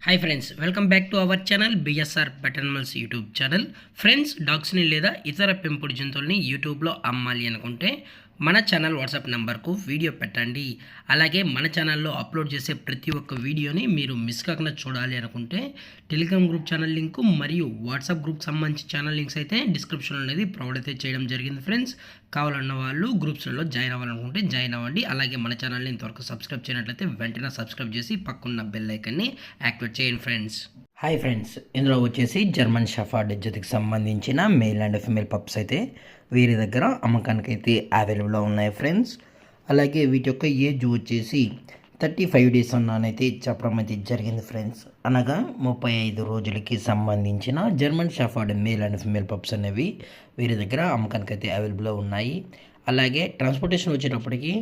Hi friends, welcome back to our channel BSR pet animals YouTube channel. Friends, డాగ్స్ని లేదా ఇతర పెంపుడు జంతువుల్ని యూట్యూబ్లో అమ్మాలి అనుకుంటే మన ఛానల్ వాట్సాప్ నెంబర్కు వీడియో పెట్టండి. అలాగే మన ఛానల్లో అప్లోడ్ చేసే ప్రతి ఒక్క వీడియోని మీరు మిస్ కాకుండా చూడాలి అనుకుంటే టెలిగ్రామ్ గ్రూప్ ఛానల్ లింకు మరియు వాట్సాప్ గ్రూప్ సంబంధించి ఛానల్ లింక్స్ అయితే డిస్క్రిప్షన్లో అనేది ప్రొవైడ్ అయితే చేయడం జరిగింది. ఫ్రెండ్స్, కావాలన్న వాళ్ళు గ్రూప్స్లలో జాయిన్ అవ్వాలనుకుంటే జాయిన్ అవ్వండి. అలాగే మన ఛానల్ని ఇంతవరకు సబ్స్క్రైబ్ చేయనట్లయితే వెంటనే సబ్స్క్రైబ్ చేసి పక్కన్న బెల్ ఐకన్ని యాక్టివేట్ చేయండి ఫ్రెండ్స్. హాయ్ ఫ్రెండ్స్, ఇందులో వచ్చేసి జర్మన్ షెఫర్డ్ జతకి సంబంధించిన మేల్ అండ్ ఫిమేల్ పప్స్ అయితే వీరి దగ్గర అమ్మకానికి అయితే అవైలబుల్లో ఉన్నాయి ఫ్రెండ్స్. అలాగే వీటి యొక్క ఏజ్ వచ్చేసి 35 డేస్ అన్నానైతే చెప్పడం అయితే జరిగింది ఫ్రెండ్స్. అనగా 35 రోజులకి సంబంధించిన German shepherd male and female pups అనేవి వీరి దగ్గర అమ్మకానికి అయితే అవైలబుల్లో ఉన్నాయి. అలాగే ట్రాన్స్పోర్టేషన్ వచ్చేటప్పటికి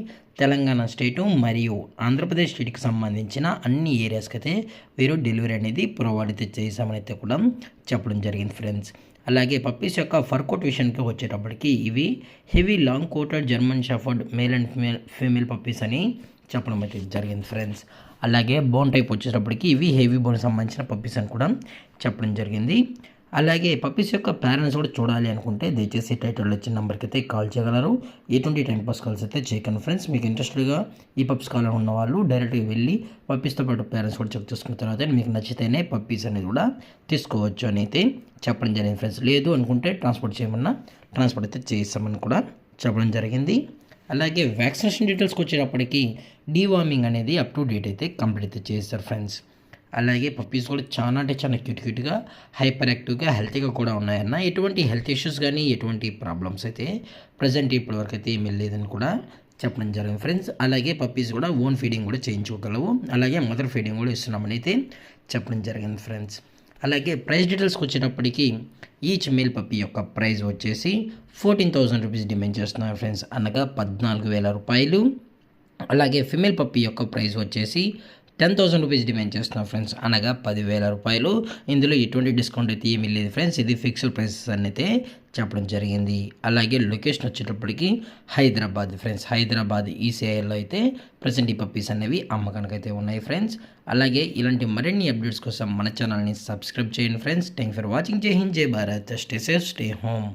తెలంగాణ స్టేటు మరియు ఆంధ్రప్రదేశ్ స్టేట్కి సంబంధించిన అన్ని ఏరియాస్కి అయితే వీరు డెలివరీ అనేది ప్రొవైడ్ అయితే చేసామని అయితే కూడా చెప్పడం జరిగింది ఫ్రెండ్స్. అలాగే పప్పీస్ యొక్క ఫర్ కోట్ విషయానికి వచ్చేటప్పటికి ఇవి heavy long coated German shepherd male and female puppies అని చెప్పడం అయితే జరిగింది ఫ్రెండ్స్. అలాగే బోన్ టైప్ వచ్చేటప్పటికి ఇవి హెవీ బోన్ సంబంధించిన పప్పీస్ అని కూడా చెప్పడం జరిగింది. అలాగే పప్పీస్ యొక్క పేరెంట్స్ కూడా చూడాలి అనుకుంటే దయచేసి టైటిల్లో వచ్చిన నెంబర్కి అయితే కాల్ చేయగలరు. ఎటువంటి టైంపాస్ కాల్స్ అయితే చేయకండి ఫ్రెండ్స్. మీకు ఇంట్రెస్ట్గా ఈ పప్పీస్ కావాలని ఉన్న వాళ్ళు డైరెక్ట్గా వెళ్ళి పప్పీస్తో పాటు పేరెంట్స్ కూడా చెక్ చేసుకున్న తర్వాత మీకు నచ్చితేనే పప్పీస్ అనేది కూడా తీసుకోవచ్చు అని అయితే చెప్పడం జరిగింది ఫ్రెండ్స్. లేదు అనుకుంటే ట్రాన్స్పోర్ట్ చేయమన్నా ట్రాన్స్పోర్ట్ అయితే చేస్తామని కూడా చెప్పడం జరిగింది. అలాగే వ్యాక్సినేషన్ డీటెయిల్స్కి వచ్చేటప్పటికి డీవార్మింగ్ అనేది అప్ టు డేట్ అయితే కంప్లీట్ అయితే చేస్తారు ఫ్రెండ్స్. అలాగే పప్పీస్ కూడా చాలా అంటే చాలా క్యూట్గా హైపర్ యాక్టివ్గా హెల్తీగా కూడా ఉన్నాయన్న. ఎటువంటి హెల్త్ ఇష్యూస్ కానీ ఎటువంటి ప్రాబ్లమ్స్ అయితే ప్రజెంట్ ఇప్పటివరకు అయితే ఏమీ లేదని కూడా చెప్పడం జరిగింది ఫ్రెండ్స్. అలాగే పప్పీస్ కూడా ఓన్ ఫీడింగ్ కూడా చేయించుకోగలవు. అలాగే మదర్ ఫీడింగ్ కూడా ఇస్తున్నామని అయితే చెప్పడం జరిగింది ఫ్రెండ్స్. అలాగే ప్రైస్ డీటెయిల్స్కి వచ్చేటప్పటికి ఈచ్ మేల్ పప్పీ యొక్క ప్రైస్ వచ్చేసి 14,000 రూపీస్ డిమాండ్ చేస్తున్నారు ఫ్రెండ్స్, అనగా 14,000 రూపాయలు. అలాగే ఫిమేల్ పప్పీ యొక్క ప్రైస్ వచ్చేసి 10,000 రూపీస్ డిమాండ్ చేస్తున్నాం ఫ్రెండ్స్, అనగా 10,000 రూపాయలు. ఇందులో ఎటువంటి డిస్కౌంట్ అయితే ఏమీ లేదు ఫ్రెండ్స్. ఇది ఫిక్స్డ్ ప్రైసెస్ అని అయితే చెప్పడం జరిగింది. అలాగే లొకేషన్ వచ్చేటప్పటికి హైదరాబాద్ ఫ్రెండ్స్. హైదరాబాద్ ఈసీఐలో అయితే ప్రజెంట్ ఈ పప్పీస్ అనేవి అమ్మకానికి అయితే ఉన్నాయి ఫ్రెండ్స్. అలాగే ఇలాంటి మరిన్ని అప్డేట్స్ కోసం మన ఛానల్ని సబ్స్క్రైబ్ చేయండి ఫ్రెండ్స్. Thank for watching. జై హింద్, జై Bharat. Stay safe, stay home.